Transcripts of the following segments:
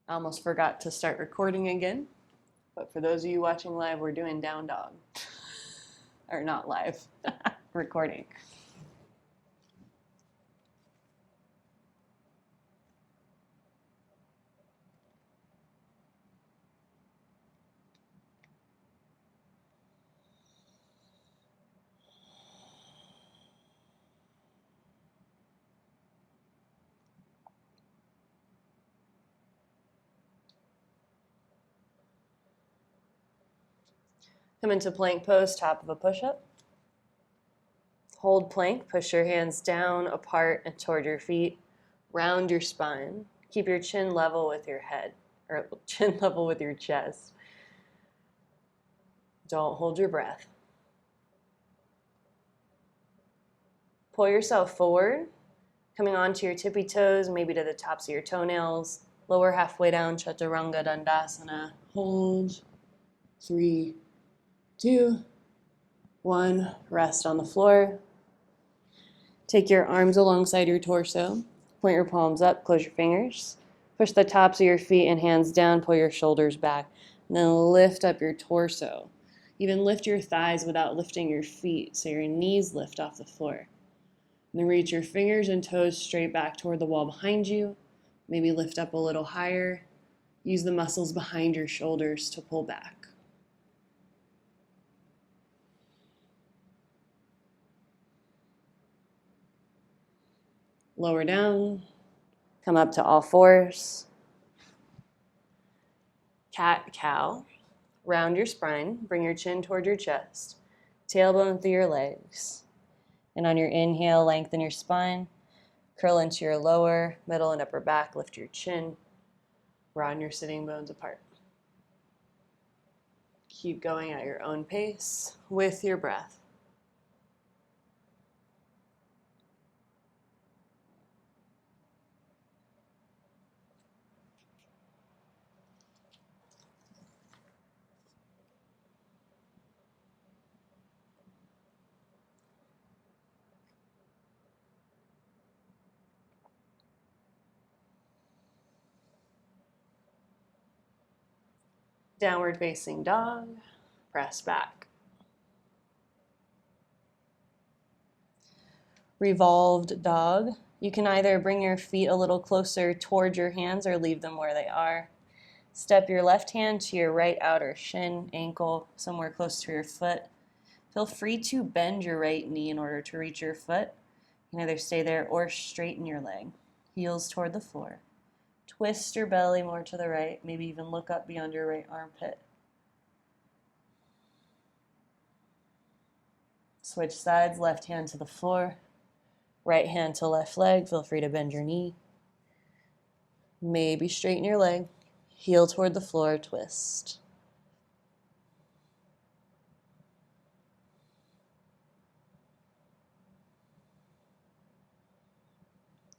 I almost forgot to start recording again, but for those of you watching live, we're doing down dog. Or not live, recording. Come into plank pose, top of a push-up. Hold plank, push your hands down, apart, and toward your feet. Round your spine. Keep your chin level with your head, or chin level with your chest. Don't hold your breath. Pull yourself forward, coming onto your tippy toes, maybe to the tops of your toenails. Lower halfway down, Chaturanga Dandasana. Hold. 3, 2, 1. Rest on the floor. Take your arms alongside your torso. Point your palms up, close your fingers. Push the tops of your feet and hands down, pull your shoulders back. And then lift up your torso. Even lift your thighs without lifting your feet, so your knees lift off the floor. And then reach your fingers and toes straight back toward the wall behind you. Maybe lift up a little higher. Use the muscles behind your shoulders to pull back. Lower down. Come up to all fours. Cat, cow. Round your spine. Bring your chin toward your chest. Tailbone through your legs. And on your inhale, lengthen your spine. Curl into your lower, middle, and upper back. Lift your chin. Broaden your sitting bones apart. Keep going at your own pace with your breath. Downward facing dog. Press back. Revolved dog. You can either bring your feet a little closer toward your hands or leave them where they are. Step your left hand to your right outer shin, ankle, somewhere close to your foot. Feel free to bend your right knee in order to reach your foot. You can either stay there or straighten your leg. Heels toward the floor. Twist your belly more to the right, maybe even look up beyond your right armpit. Switch sides, left hand to the floor, right hand to left leg. Feel free to bend your knee. Maybe straighten your leg. Heel toward the floor, twist.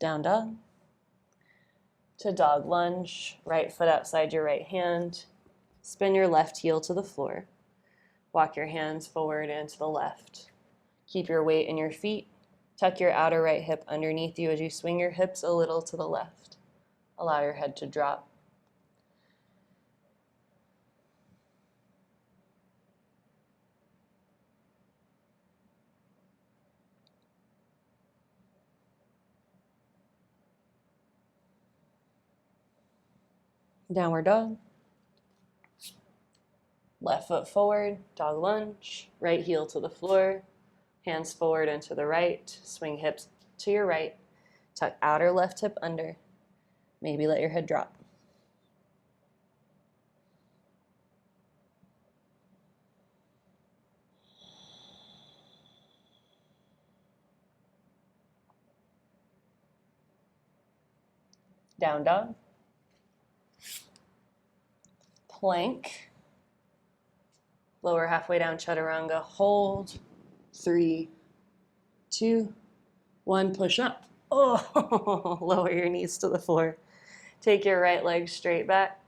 Down dog. To dog lunge, right foot outside your right hand. Spin your left heel to the floor. Walk your hands forward and to the left. Keep your weight in your feet. Tuck your outer right hip underneath you as you swing your hips a little to the left. Allow your head to drop. Downward dog. Left foot forward, dog lunge. Right heel to the floor. Hands forward and to the right. Swing hips to your right. Tuck outer left hip under. Maybe let your head drop. Down dog. Plank. Lower halfway down, chaturanga. Hold. 3, 2, 1. Push up. Oh, lower your knees to the floor. Take your right leg straight back.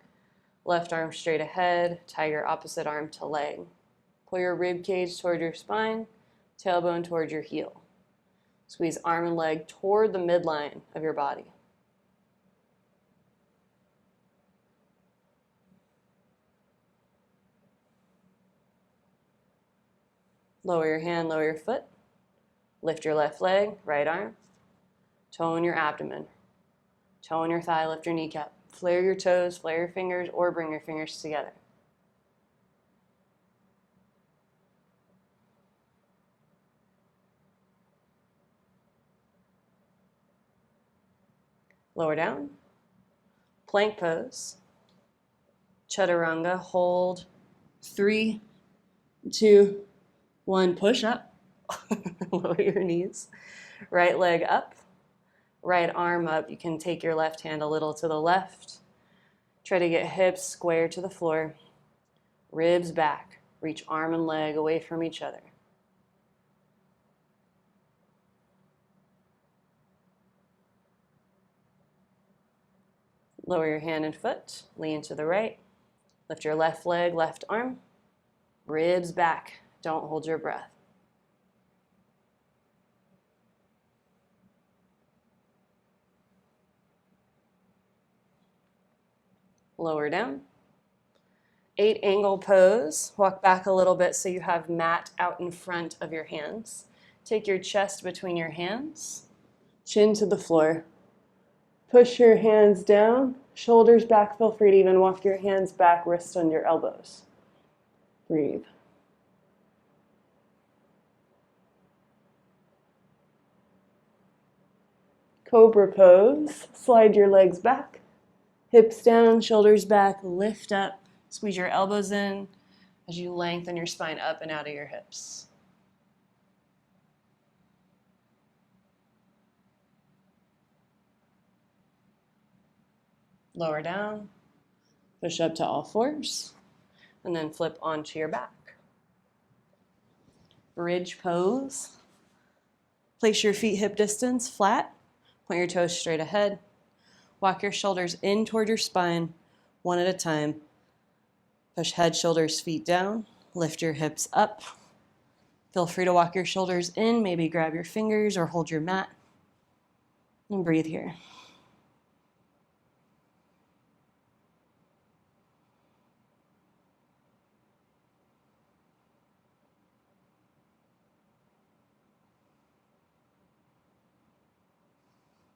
Left arm straight ahead. Tie your opposite arm to leg. Pull your rib cage toward your spine. Tailbone toward your heel. Squeeze arm and leg toward the midline of your body. Lower your hand, lower your foot. Lift your left leg, right arm. Tone your abdomen. Tone your thigh, lift your kneecap. Flare your toes, flare your fingers, or bring your fingers together. Lower down. Plank pose. Chaturanga, hold. 3, 2, 1, push up. Lower your knees. Right leg up. Right arm up. You can take your left hand a little to the left. Try to get hips square to the floor. Ribs back. Reach arm and leg away from each other. Lower your hand and foot. Lean to the right. Lift your left leg, left arm. Ribs back. Don't hold your breath. Lower down. 8 angle pose. Walk back a little bit so you have mat out in front of your hands. Take your chest between your hands. Chin to the floor. Push your hands down. Shoulders back. Feel free to even walk your hands back, wrists on your elbows. Breathe. Cobra pose. Slide your legs back. Hips down, shoulders back, lift up. Squeeze your elbows in as you lengthen your spine up and out of your hips. Lower down. Push up to all fours. And then flip onto your back. Bridge pose. Place your feet hip distance flat. Point your toes straight ahead. Walk your shoulders in toward your spine, one at a time. Push head, shoulders, feet down. Lift your hips up. Feel free to walk your shoulders in, maybe grab your fingers or hold your mat. And breathe here.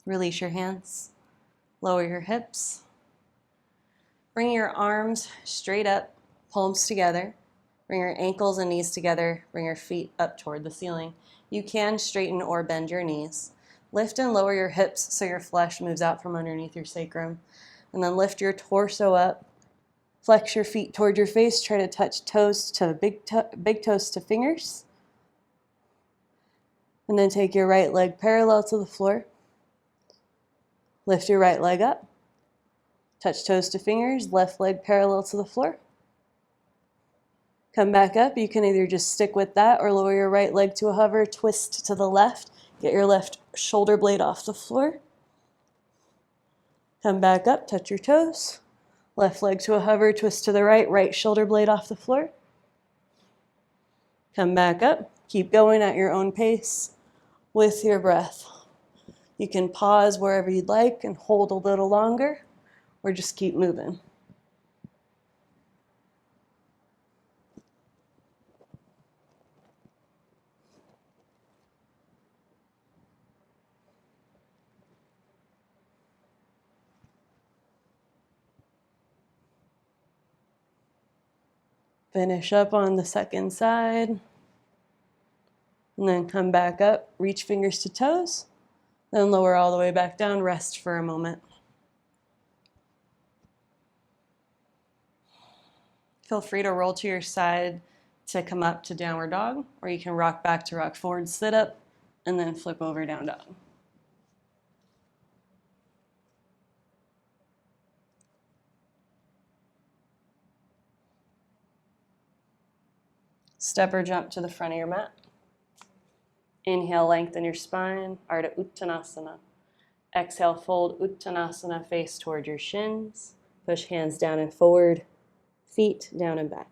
Release your hands. Lower your hips. Bring your arms straight up, palms together. Bring your ankles and knees together. Bring your feet up toward the ceiling. You can straighten or bend your knees. Lift and lower your hips so your flesh moves out from underneath your sacrum. And then lift your torso up. Flex your feet toward your face. Try to touch toes to big toes to fingers. And then take your right leg parallel to the floor. Lift your right leg up. Touch toes to fingers, left leg parallel to the floor. Come back up. You can either just stick with that or lower your right leg to a hover, twist to the left. Get your left shoulder blade off the floor. Come back up, touch your toes. Left leg to a hover, twist to the right, right shoulder blade off the floor. Come back up. Keep going at your own pace with your breath. You can pause wherever you'd like and hold a little longer, or just keep moving. Finish up on the second side. And then come back up, reach fingers to toes, then lower all the way back down, rest for a moment. Feel free to roll to your side to come up to downward dog, or you can rock back to rock forward, sit up, and then flip over down dog. Step or jump to the front of your mat. Inhale, lengthen your spine, Ardha Uttanasana. Exhale, fold Uttanasana, face toward your shins. Push hands down and forward, feet down and back.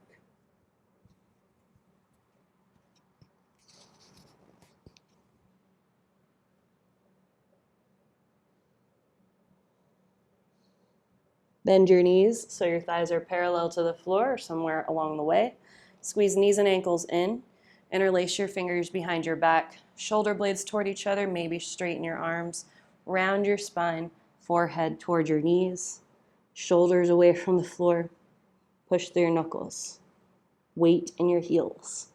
Bend your knees so your thighs are parallel to the floor or somewhere along the way. Squeeze knees and ankles in Interlace your fingers behind your back, shoulder blades toward each other, maybe straighten your arms, round your spine, forehead toward your knees, shoulders away from the floor, push through your knuckles, weight in your heels.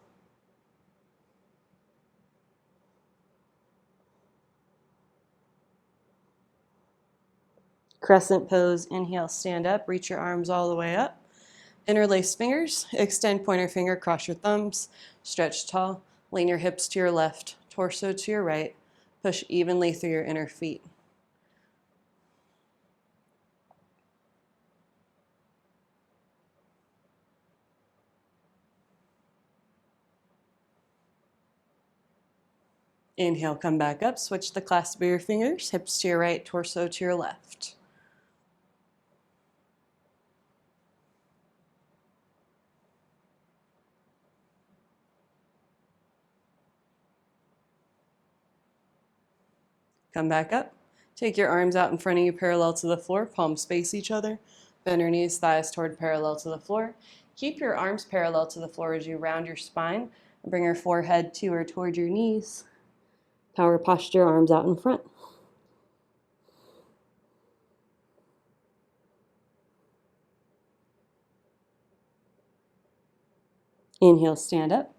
Crescent pose, inhale, stand up, reach your arms all the way up. Interlace fingers, extend pointer finger, cross your thumbs, stretch tall, lean your hips to your left, torso to your right, push evenly through your inner feet. Inhale, come back up, switch the clasp of your fingers, hips to your right, torso to your left. Come back up. Take your arms out in front of you parallel to the floor, palms face each other. Bend your knees, thighs toward parallel to the floor. Keep your arms parallel to the floor as you round your spine and bring your forehead to or toward your knees. Power posture, arms out in front. Inhale, stand up.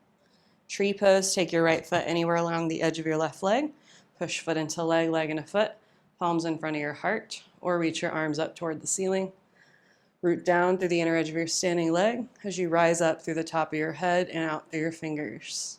Tree pose, take your right foot anywhere along the edge of your left leg. Push foot into leg, leg into foot. Palms in front of your heart, or reach your arms up toward the ceiling. Root down through the inner edge of your standing leg as you rise up through the top of your head and out through your fingers.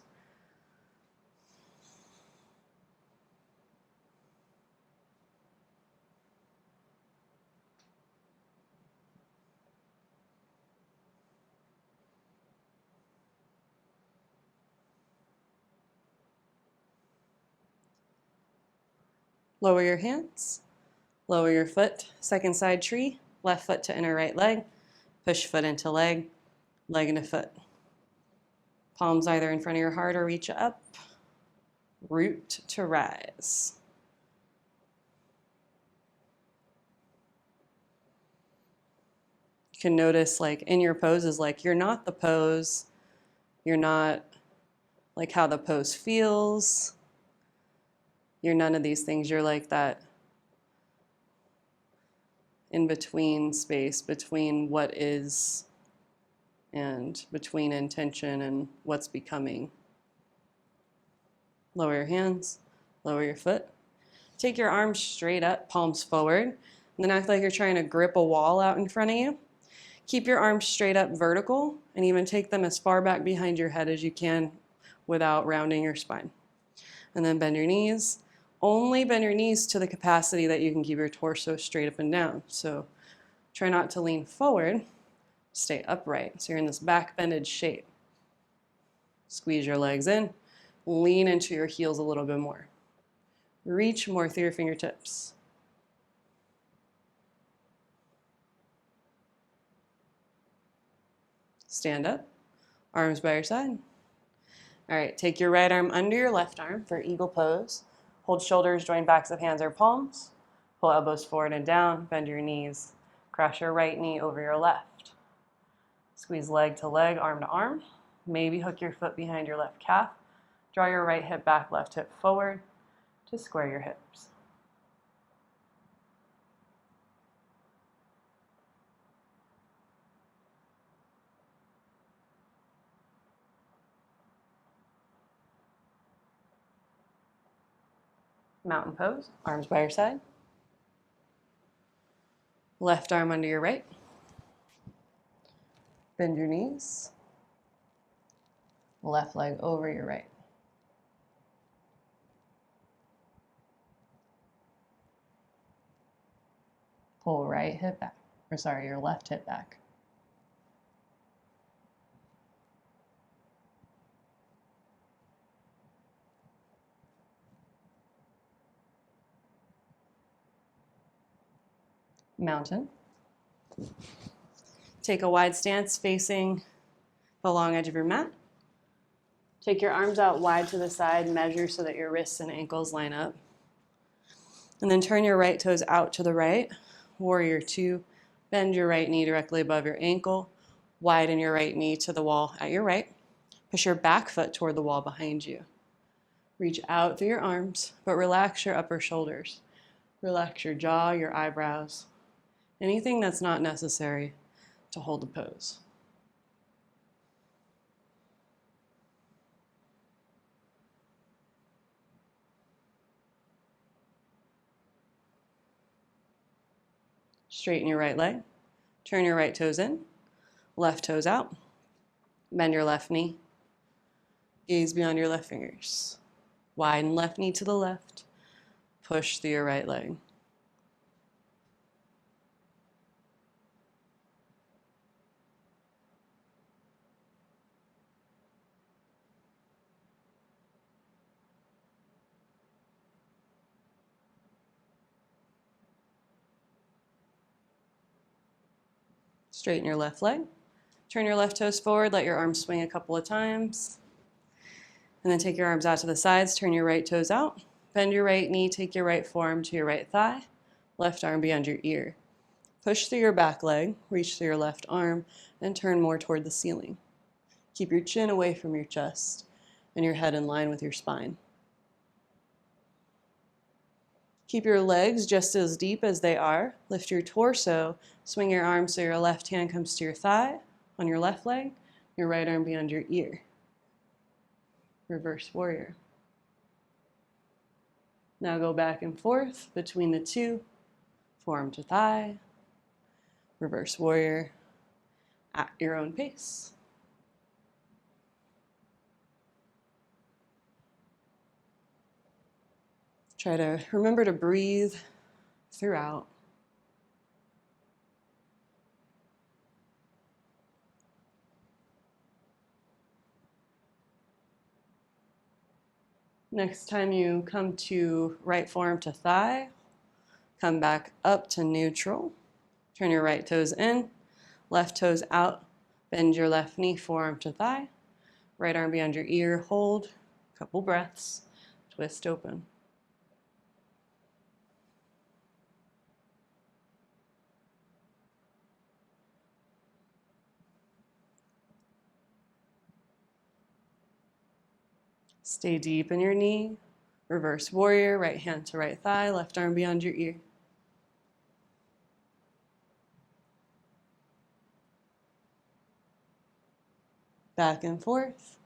Lower your hands, lower your foot, second side tree, left foot to inner right leg, push foot into leg, leg into foot. Palms either in front of your heart or reach up, root to rise. You can notice like in your poses, like you're not the pose, you're not like how the pose feels, you're none of these things, you're like that in between space between what is and between intention and what's becoming. Lower your hands, lower your foot. Take your arms straight up, palms forward, and then act like you're trying to grip a wall out in front of you. Keep your arms straight up vertical and even take them as far back behind your head as you can without rounding your spine. And then bend your knees. Only bend your knees to the capacity that you can keep your torso straight up and down. So try not to lean forward, stay upright. So you're in this back bended shape. Squeeze your legs in, lean into your heels a little bit more. Reach more through your fingertips. Stand up, arms by your side. All right, take your right arm under your left arm for eagle pose. Hold shoulders, join backs of hands or palms. Pull elbows forward and down, bend your knees. Cross your right knee over your left. Squeeze leg to leg, arm to arm. Maybe hook your foot behind your left calf. Draw your right hip back, left hip forward to square your hips. Mountain pose, arms by your side. Left arm under your right. Bend your knees. Left leg over your right. Pull right hip back, your left hip back. Mountain. Take a wide stance facing the long edge of your mat. Take your arms out wide to the side, measure so that your wrists and ankles line up. And then turn your right toes out to the right. Warrior two. Bend your right knee directly above your ankle. Widen your right knee to the wall at your right. Push your back foot toward the wall behind you. Reach out through your arms, but relax your upper shoulders. Relax your jaw, your eyebrows, anything that's not necessary to hold the pose. Straighten your right leg. Turn your right toes in, left toes out. Bend your left knee. Gaze beyond your left fingers. Widen left knee to the left. Push through your right leg. Straighten your left leg. Turn your left toes forward. Let your arms swing a couple of times. And then take your arms out to the sides. Turn your right toes out. Bend your right knee. Take your right forearm to your right thigh. Left arm beyond your ear. Push through your back leg. Reach through your left arm. And turn more toward the ceiling. Keep your chin away from your chest and your head in line with your spine. Keep your legs just as deep as they are. Lift your torso. Swing your arms so your left hand comes to your thigh on your left leg. Your right arm beyond your ear. Reverse warrior. Now go back and forth between the two. Forearm to thigh. Reverse warrior at your own pace. Try to remember to breathe throughout. Next time you come to right forearm to thigh, come back up to neutral. Turn your right toes in, left toes out. Bend your left knee, forearm to thigh. Right arm beyond your ear, hold. Couple breaths, twist open. Stay deep in your knee. Reverse warrior, right hand to right thigh, left arm beyond your ear. Back and forth.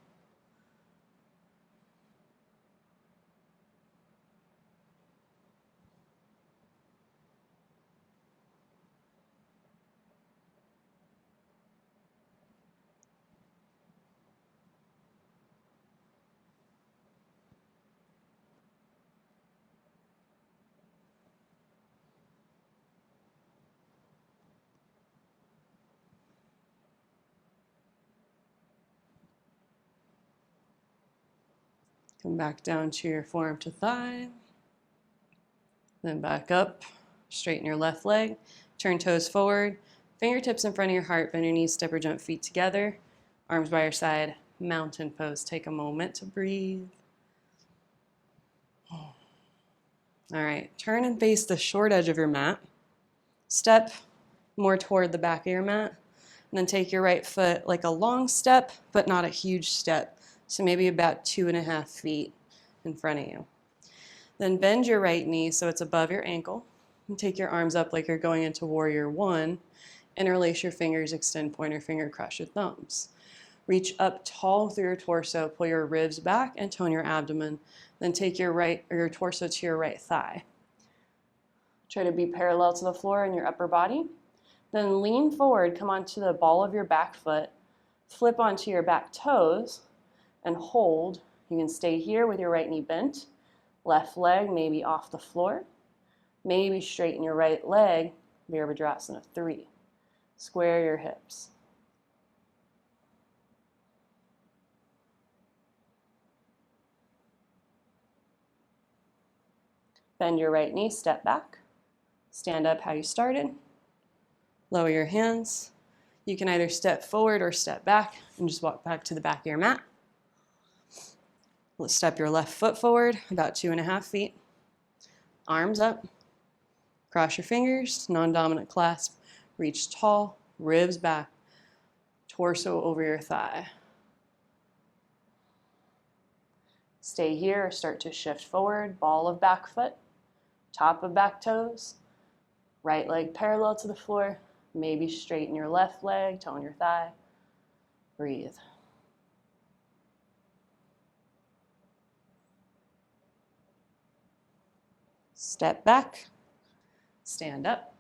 Come back down to your forearm to thigh. Then back up. Straighten your left leg. Turn toes forward. Fingertips in front of your heart. Bend your knees, step or jump feet together. Arms by your side. Mountain pose. Take a moment to breathe. All right. Turn and face the short edge of your mat. Step more toward the back of your mat. And then take your right foot like a long step, but not a huge step. So maybe about 2.5 feet in front of you. Then bend your right knee so it's above your ankle. And take your arms up like you're going into warrior one. Interlace your fingers, extend pointer finger, cross your thumbs. Reach up tall through your torso, pull your ribs back and tone your abdomen. Then take your torso to your right thigh. Try to be parallel to the floor in your upper body. Then lean forward, come onto the ball of your back foot, flip onto your back toes, and hold. You can stay here with your right knee bent, left leg maybe off the floor. Maybe straighten your right leg, Virabhadrasana 3. Square your hips. Bend your right knee, step back. Stand up how you started. Lower your hands. You can either step forward or step back and just walk back to the back of your mat. Let's step your left foot forward about 2.5 feet. Arms up. Cross your fingers, non-dominant clasp. Reach tall, ribs back, torso over your thigh. Stay here or start to shift forward, ball of back foot, top of back toes, right leg parallel to the floor, maybe straighten your left leg, tone your thigh, breathe. Step back, stand up,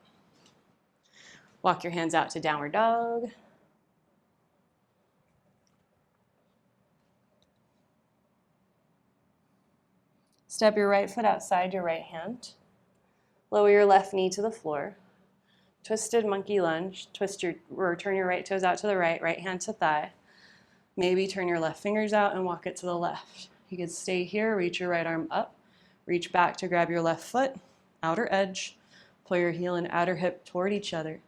walk your hands out to downward dog. Step your right foot outside your right hand. Lower your left knee to the floor. Twisted monkey lunge. Turn your right toes out to the right, right hand to thigh. Maybe turn your left fingers out and walk it to the left. You can stay here, reach your right arm up, reach back to grab your left foot, outer edge, pull your heel and outer hip toward each other.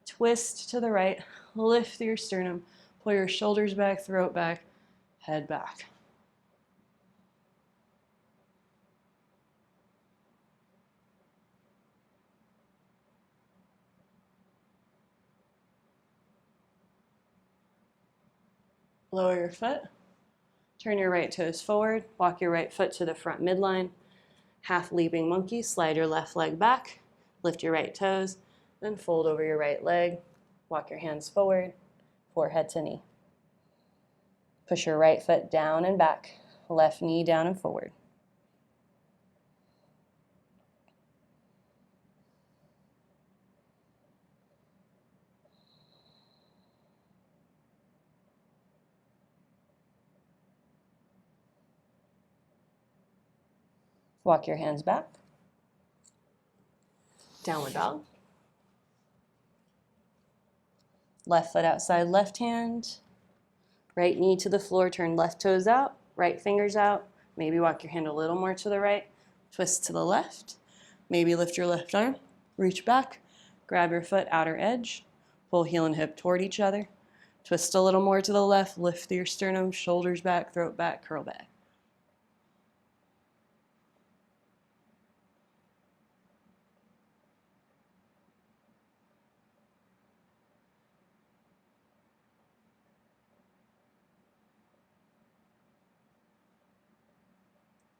Twist to the right, lift your sternum, pull your shoulders back, throat back, head back. Lower your foot, turn your right toes forward, walk your right foot to the front midline, half leaping monkey, slide your left leg back, lift your right toes, then fold over your right leg, walk your hands forward, forehead to knee. Push your right foot down and back, left knee down and forward. Walk your hands back. Downward dog. Left foot outside left hand. Right knee to the floor, turn left toes out, right fingers out. Maybe walk your hand a little more to the right. Twist to the left. Maybe lift your left arm. Reach back. Grab your foot, outer edge. Pull heel and hip toward each other. Twist a little more to the left. Lift your sternum, shoulders back, throat back, curl back.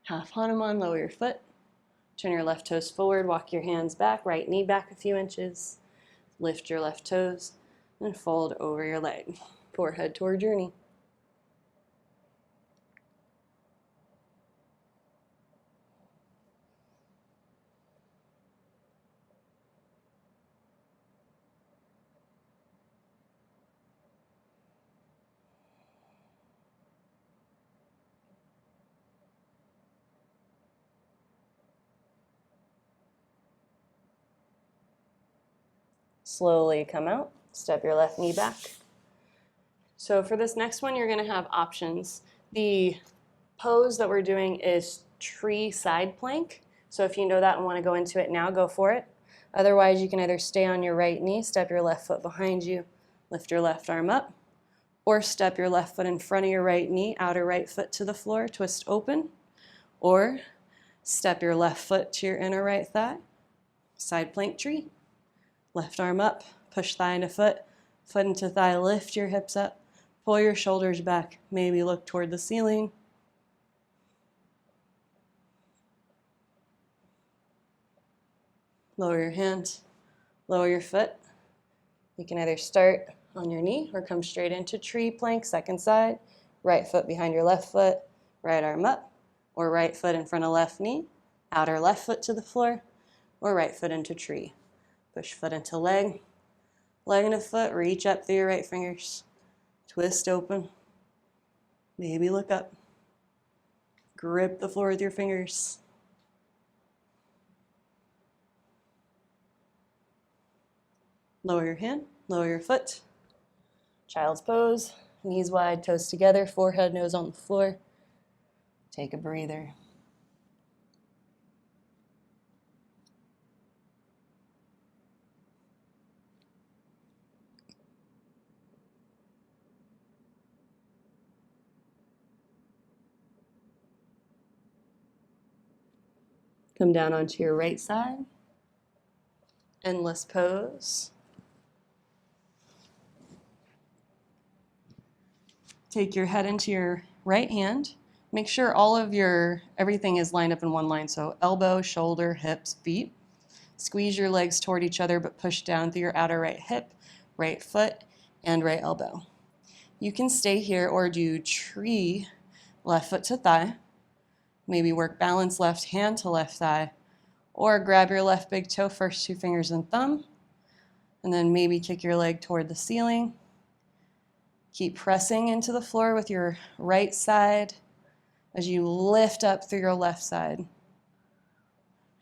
Half Hanuman, lower your foot. Turn your left toes forward, walk your hands back, right knee back a few inches. Lift your left toes and fold over your leg. Forehead toward your knee. Slowly come out, step your left knee back. So for this next one, you're gonna have options. The pose that we're doing is tree side plank. So if you know that and wanna go into it now, go for it. Otherwise, you can either stay on your right knee, step your left foot behind you, lift your left arm up, or step your left foot in front of your right knee, outer right foot to the floor, twist open, or step your left foot to your inner right thigh, side plank tree. Left arm up, push thigh into foot into thigh, lift your hips up, pull your shoulders back, maybe look toward the ceiling. Lower your hand, lower your foot. You can either start on your knee or come straight into tree plank, second side, right foot behind your left foot, right arm up, or right foot in front of left knee, outer left foot to the floor, or right foot into tree. Push foot into leg, leg into foot, reach up through your right fingers, twist open, maybe look up, grip the floor with your fingers. Lower your hand, lower your foot, child's pose, knees wide, toes together, forehead, nose on the floor. Take a breather. Come down onto your right side. Endless pose. Take your head into your right hand. Make sure everything is lined up in one line. So elbow, shoulder, hips, feet. Squeeze your legs toward each other, but push down through your outer right hip, right foot, and right elbow. You can stay here or do tree, left foot to thigh. Maybe work balance left hand to left thigh, or grab your left big toe, first 2 fingers and thumb, and then maybe kick your leg toward the ceiling. Keep pressing into the floor with your right side as you lift up through your left side.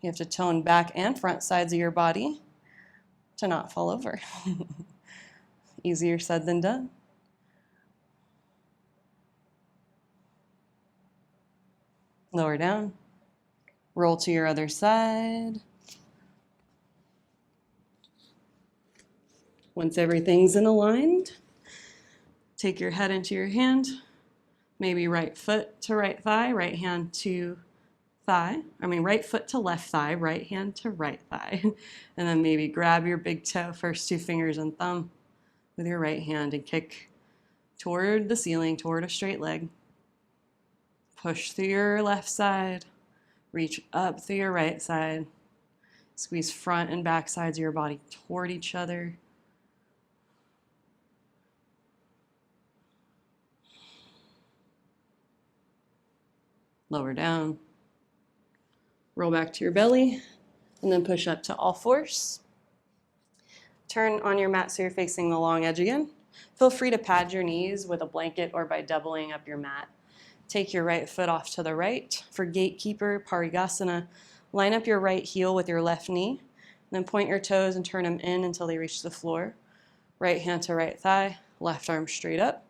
You have to tone back and front sides of your body to not fall over. Easier said than done. Lower down. Roll to your other side. Once everything's aligned, take your head into your hand. Maybe right foot to right thigh, right hand to right foot to left thigh, right hand to right thigh. And then maybe grab your big toe, first 2 fingers and thumb with your right hand and kick toward the ceiling, toward a straight leg. Push through your left side, reach up through your right side. Squeeze front and back sides of your body toward each other. Lower down. Roll back to your belly, and then push up to all fours. Turn on your mat so you're facing the long edge again. Feel free to pad your knees with a blanket or by doubling up your mat. Take your right foot off to the right. For gatekeeper, Parigasana, line up your right heel with your left knee, then point your toes and turn them in until they reach the floor. Right hand to right thigh, left arm straight up.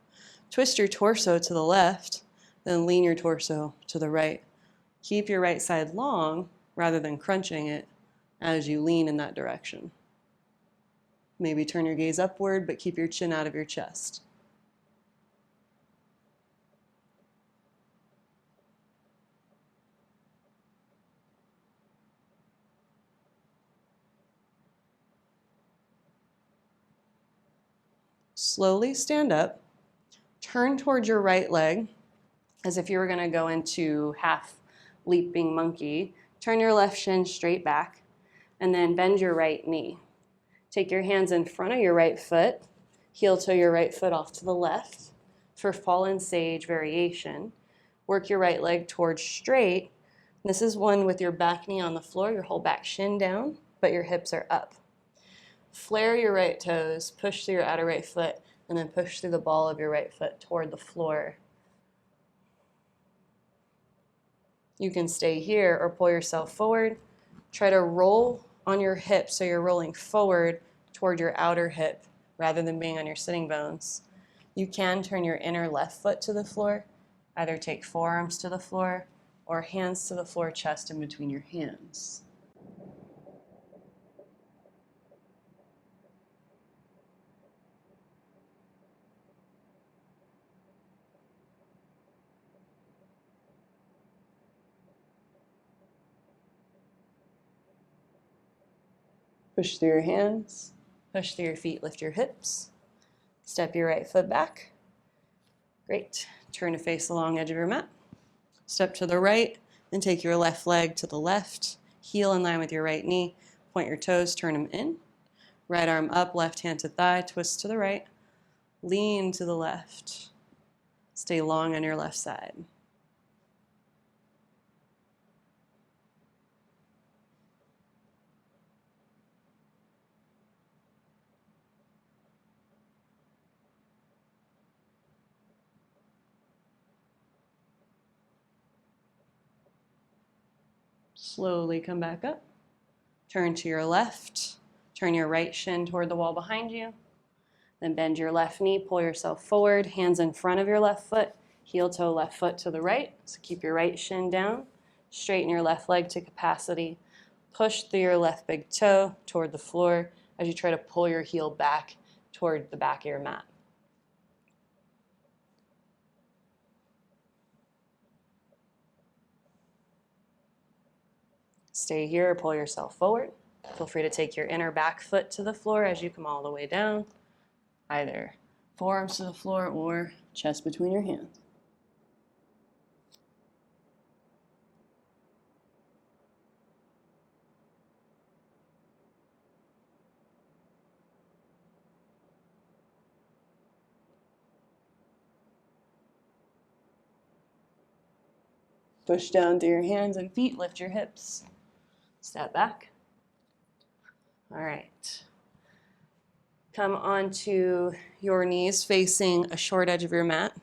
Twist your torso to the left, then lean your torso to the right. Keep your right side long rather than crunching it as you lean in that direction. Maybe turn your gaze upward, but keep your chin out of your chest. Slowly stand up, turn towards your right leg as if you were going to go into half leaping monkey. Turn your left shin straight back and then bend your right knee. Take your hands in front of your right foot, heel toe your right foot off to the left. For fallen sage variation, work your right leg towards straight. This is one with your back knee on the floor, your whole back shin down, but your hips are up. Flare your right toes, push through your outer right foot, and then push through the ball of your right foot toward the floor. You can stay here or pull yourself forward. Try to roll on your hips so you're rolling forward toward your outer hip rather than being on your sitting bones. You can turn your inner left foot to the floor. Either take forearms to the floor or hands to the floor, chest in between your hands. Push through your hands, push through your feet, lift your hips. Step your right foot back. Great. Turn to face the long edge of your mat. Step to the right, then take your left leg to the left, heel in line with your right knee. Point your toes, turn them in. Right arm up, left hand to thigh, twist to the right. Lean to the left. Stay long on your left side. Slowly come back up. Turn to your left. Turn your right shin toward the wall behind you. Then bend your left knee, pull yourself forward, hands in front of your left foot, heel toe left foot to the right. So keep your right shin down. Straighten your left leg to capacity. Push through your left big toe toward the floor as you try to pull your heel back toward the back of your mat. Stay here or pull yourself forward. Feel free to take your inner back foot to the floor as you come all the way down. Either forearms to the floor or chest between your hands. Push down through your hands and feet, lift your hips. Step back. All right. Come onto your knees facing a short edge of your mat.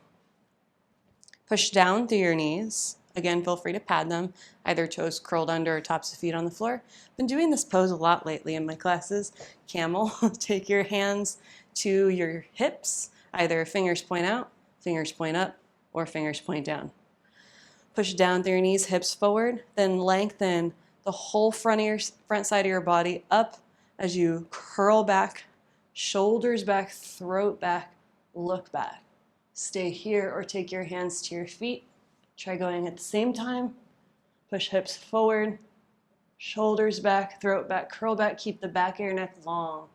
Push down through your knees. Again, feel free to pad them, either toes curled under or tops of feet on the floor. Been doing this pose a lot lately in my classes. Camel. Take your hands to your hips. Either fingers point out, fingers point up, or fingers point down. Push down through your knees, hips forward, then lengthen the whole front side of your body up as you curl back, shoulders back, throat back, look back. Stay here or take your hands to your feet. Try going at the same time. Push hips forward, shoulders back, throat back, curl back. Keep the back of your neck long.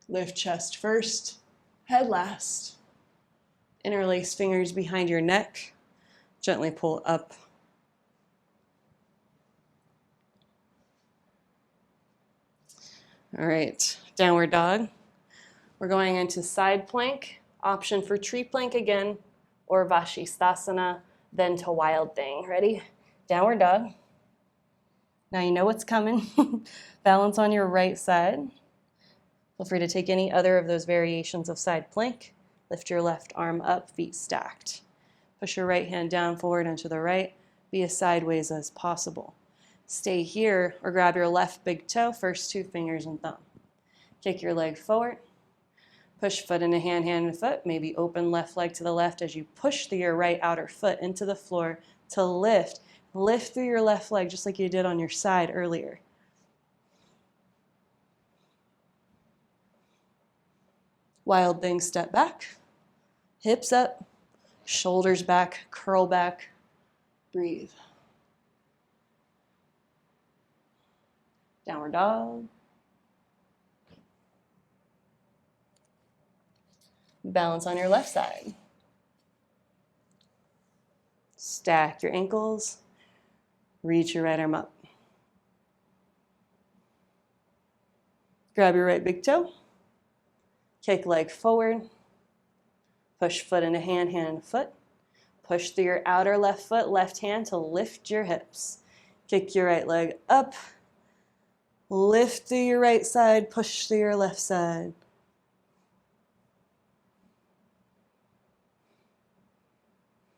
Lift chest first, head last. Interlace fingers behind your neck. Gently pull up. All right, downward dog. We're going into side plank, option for tree plank again, or Vashisthasana, then to wild thing. Ready? Downward dog. Now you know what's coming. Balance on your right side. Feel free to take any other of those variations of side plank. Lift your left arm up, feet stacked. Push your right hand down, forward and to the right. Be as sideways as possible. Stay here or grab your left big toe, first two fingers and thumb. Kick your leg forward. Push foot into hand, hand and foot. Maybe open left leg to the left as you push through your right outer foot into the floor to lift. Lift through your left leg just like you did on your side earlier. Wild thing, step back. Hips up, shoulders back, curl back. Breathe. Downward dog. Balance on your left side. Stack your ankles. Reach your right arm up. Grab your right big toe. Kick leg forward. Push foot into hand, hand and foot. Push through your outer left foot, left hand to lift your hips. Kick your right leg up. Lift through your right side, push through your left side.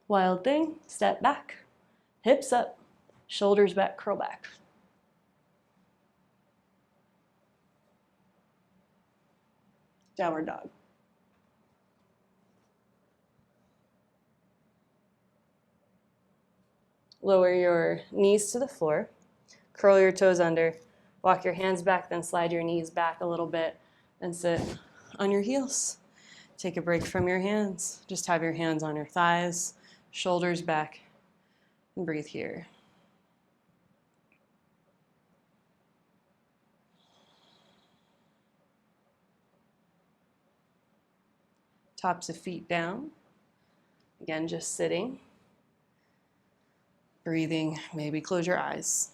Wild thing, step back. Hips up, shoulders back, curl back. Downward dog. Lower your knees to the floor. Curl your toes under. Walk your hands back, then slide your knees back a little bit and sit on your heels. Take a break from your hands. Just have your hands on your thighs, shoulders back, and breathe here. Tops of feet down. Again, just sitting. Breathing, maybe close your eyes.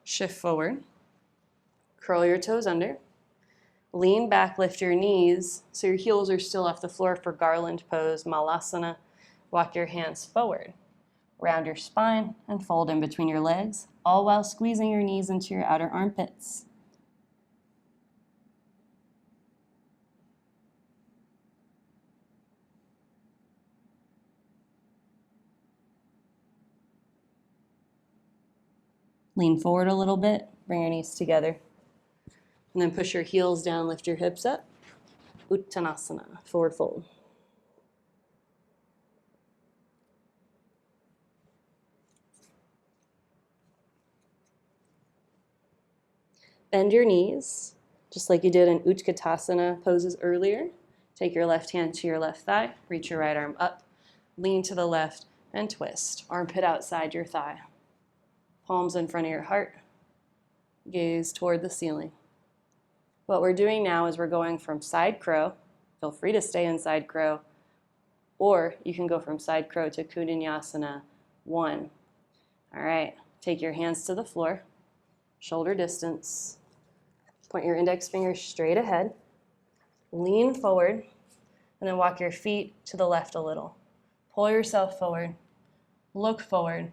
Shift forward. Curl your toes under. Lean back, lift your knees so your heels are still off the floor for garland pose, malasana. Walk your hands forward. Round your spine and fold in between your legs, all while squeezing your knees into your outer armpits. Lean forward a little bit, bring your knees together. And then push your heels down, lift your hips up. Uttanasana, forward fold. Bend your knees, just like you did in Utkatasana poses earlier. Take your left hand to your left thigh, reach your right arm up, lean to the left, and twist. Armpit outside your thigh. Palms in front of your heart. Gaze toward the ceiling. What we're doing now is we're going from side crow Feel free to stay in side crow, or you can go from side crow to Kundanyasana 1. All right, take your hands to the floor, shoulder distance. Point your index finger straight ahead. Lean forward, and then walk your feet to the left a little. Pull yourself forward. Look forward.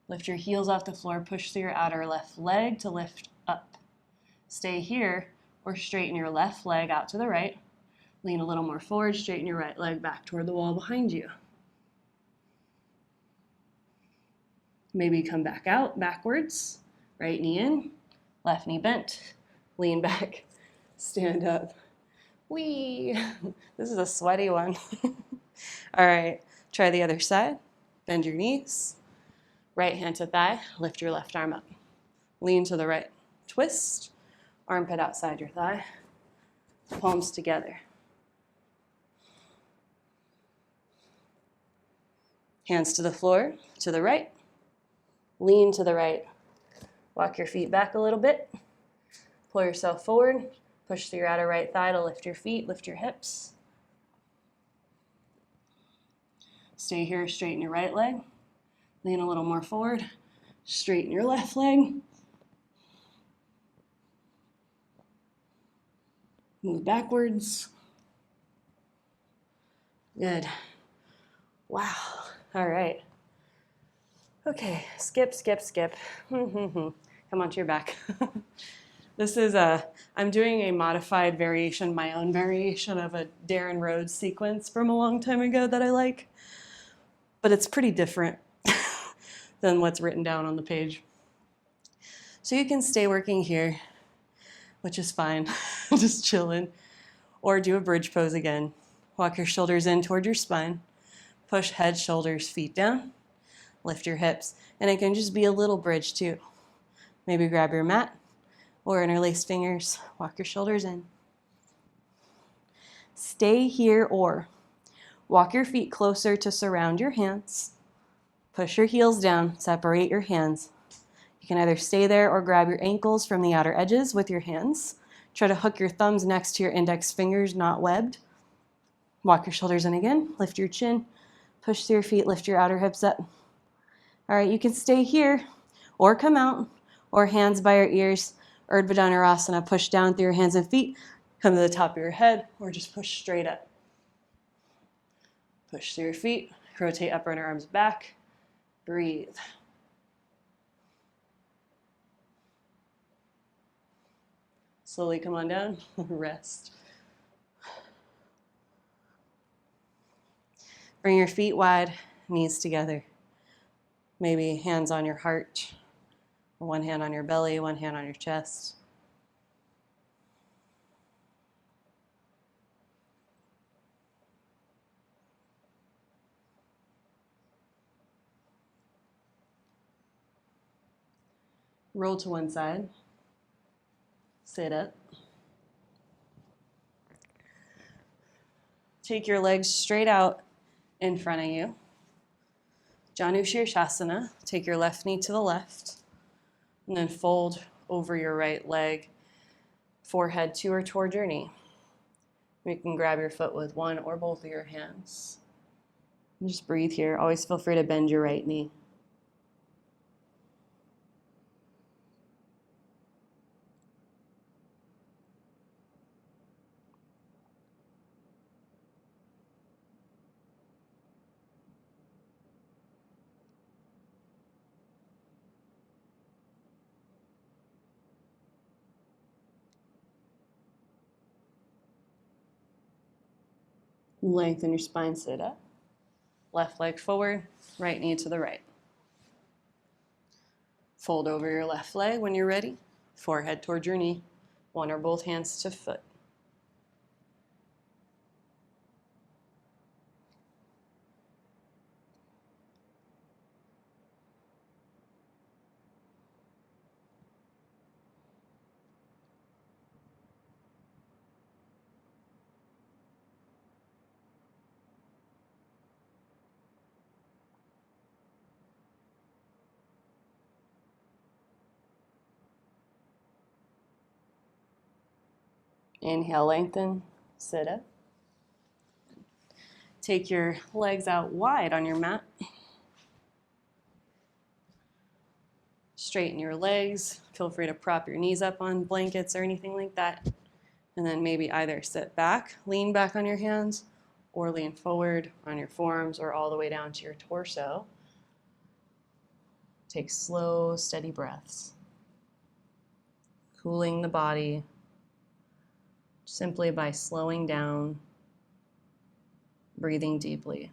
Lift your heels off the floor. Push through your outer left leg to lift up. Stay here or straighten your left leg out to the right. Lean a little more forward. Straighten your right leg back toward the wall behind you. Maybe come back out backwards. Right knee in, left knee bent. Lean back, stand up. Whee! This is a sweaty one. All right, try the other side. Bend your knees. Right hand to thigh, lift your left arm up. Lean to the right, twist, armpit outside your thigh, palms together. Hands to the floor, to the right, lean to the right. Walk your feet back a little bit. Pull yourself forward, push through your outer right thigh to lift your feet, lift your hips. Stay here, straighten your right leg. Lean a little more forward, straighten your left leg. Move backwards. Good. Wow. All right. Okay, skip, skip, skip. Come onto your back. This is I'm doing a modified variation, my own variation of a Darren Rhodes sequence from a long time ago that I like. But it's pretty different than what's written down on the page. So you can stay working here, which is fine, just chilling. Or do a bridge pose again. Walk your shoulders in toward your spine. Push head, shoulders, feet down. Lift your hips. And it can just be a little bridge too. Maybe grab your mat or interlace fingers. Walk your shoulders in. Stay here or walk your feet closer to surround your hands. Push your heels down, separate your hands. You can either stay there or grab your ankles from the outer edges with your hands. Try to hook your thumbs next to your index fingers, not webbed. Walk your shoulders in again, lift your chin, push through your feet, lift your outer hips up. All right, you can stay here or come out or hands by your ears, Urdhva Dhanurasana, push down through your hands and feet, come to the top of your head or just push straight up. Push through your feet, rotate upper inner arms back, breathe. Slowly come on down, rest. Bring your feet wide, knees together. Maybe hands on your heart, one hand on your belly, one hand on your chest. Roll to one side. Sit up. Take your legs straight out in front of you. Janu Shirshasana. Take your left knee to the left. And then fold over your right leg, forehead to or toward your knee. You can grab your foot with one or both of your hands. And just breathe here. Always feel free to bend your right knee. Lengthen your spine, sit up. Left leg forward, right knee to the right. Fold over your left leg when you're ready. Forehead toward your knee. One or both hands to foot. Inhale, lengthen, sit up. Take your legs out wide on your mat. Straighten your legs. Feel free to prop your knees up on blankets or anything like that. And then maybe either sit back, lean back on your hands, or lean forward on your forearms or all the way down to your torso. Take slow, steady breaths. Cooling the body simply by slowing down, breathing deeply.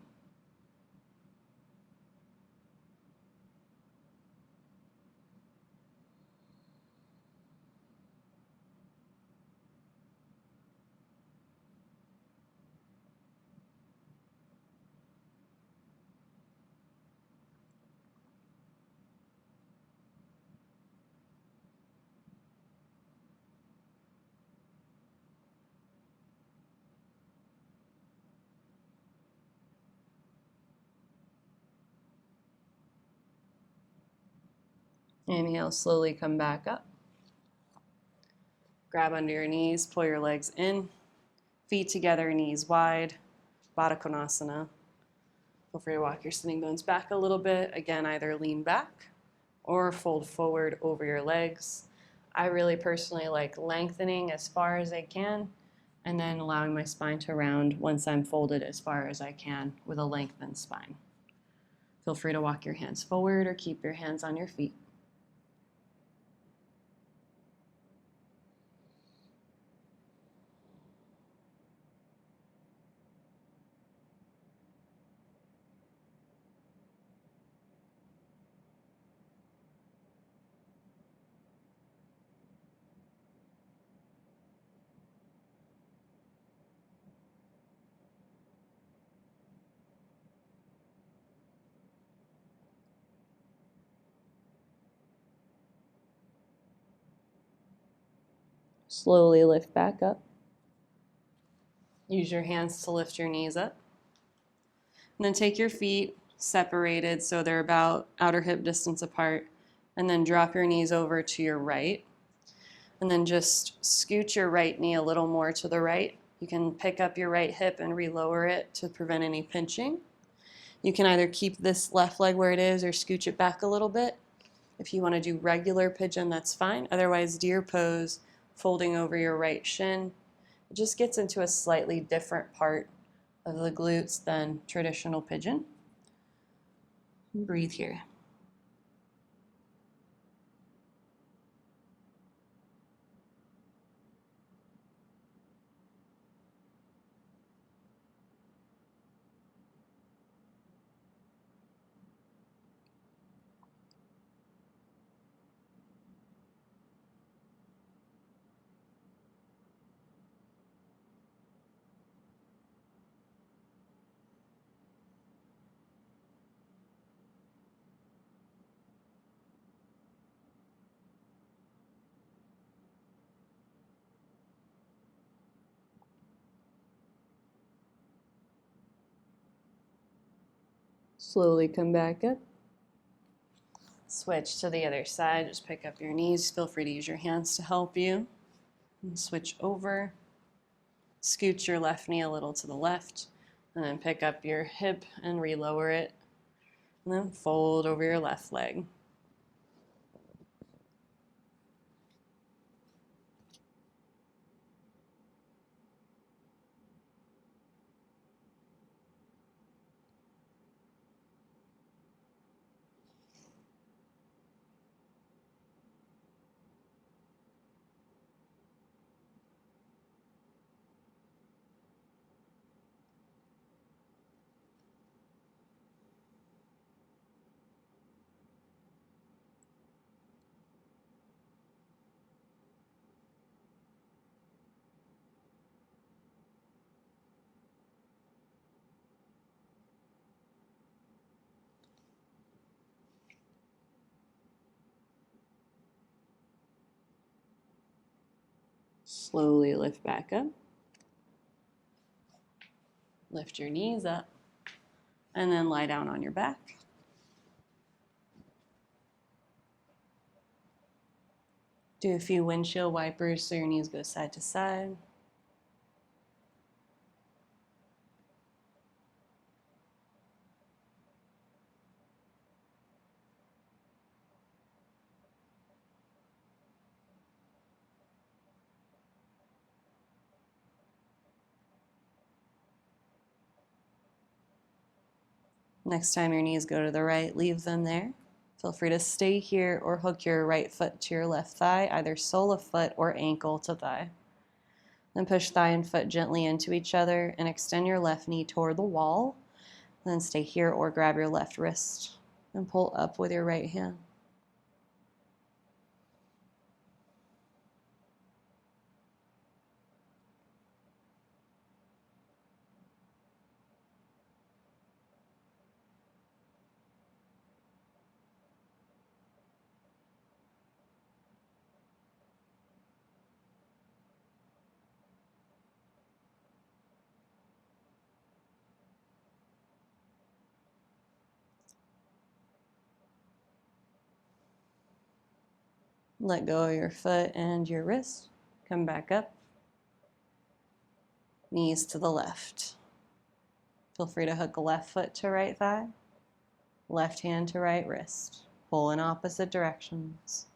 Inhale, slowly come back up. Grab under your knees, pull your legs in, feet together, knees wide, Baddha Konasana. Feel free to walk your sitting bones back a little bit. Again, either lean back or fold forward over your legs. I really personally like lengthening as far as I can and then allowing my spine to round once I'm folded as far as I can with a lengthened spine. Feel free to walk your hands forward or keep your hands on your feet. Slowly lift back up. Use your hands to lift your knees up. And then take your feet separated so they're about outer hip distance apart. And then drop your knees over to your right. And then just scoot your right knee a little more to the right. You can pick up your right hip and relower it to prevent any pinching. You can either keep this left leg where it is or scooch it back a little bit. If you want to do regular pigeon, that's fine. Otherwise, deer pose, folding over your right shin. It just gets into a slightly different part of the glutes than traditional pigeon. Breathe here. Slowly come back up. Switch to the other side. Just pick up your knees. Feel free to use your hands to help you. And switch over. Scoot your left knee a little to the left. And then pick up your hip and relower it. And then fold over your left leg. Slowly lift back up. Lift your knees up. And then lie down on your back. Do a few windshield wipers so your knees go side to side. Next time your knees go to the right, leave them there. Feel free to stay here or hook your right foot to your left thigh, either sole of foot or ankle to thigh. Then push thigh and foot gently into each other and extend your left knee toward the wall. Then stay here or grab your left wrist and pull up with your right hand. Let go of your foot and your wrist. Come back up. Knees to the left. Feel free to hook left foot to right thigh, left hand to right wrist. Pull in opposite directions.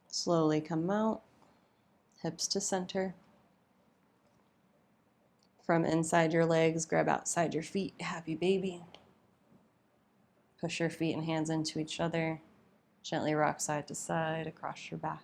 Slowly come out, hips to center. From inside your legs, grab outside your feet, happy baby. Push your feet and hands into each other. Gently rock side to side across your back.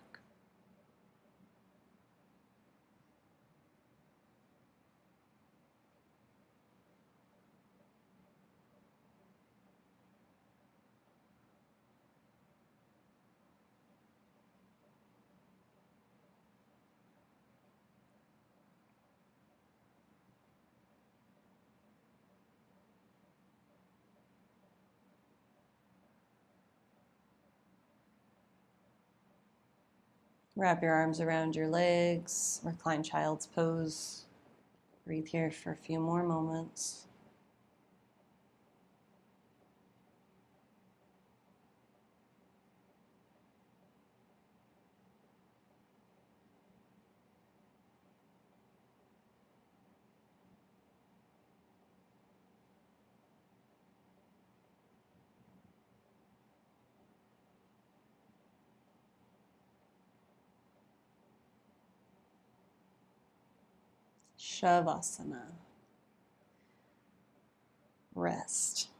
Wrap your arms around your legs, recline child's pose. Breathe here for a few more moments. Shavasana. Rest.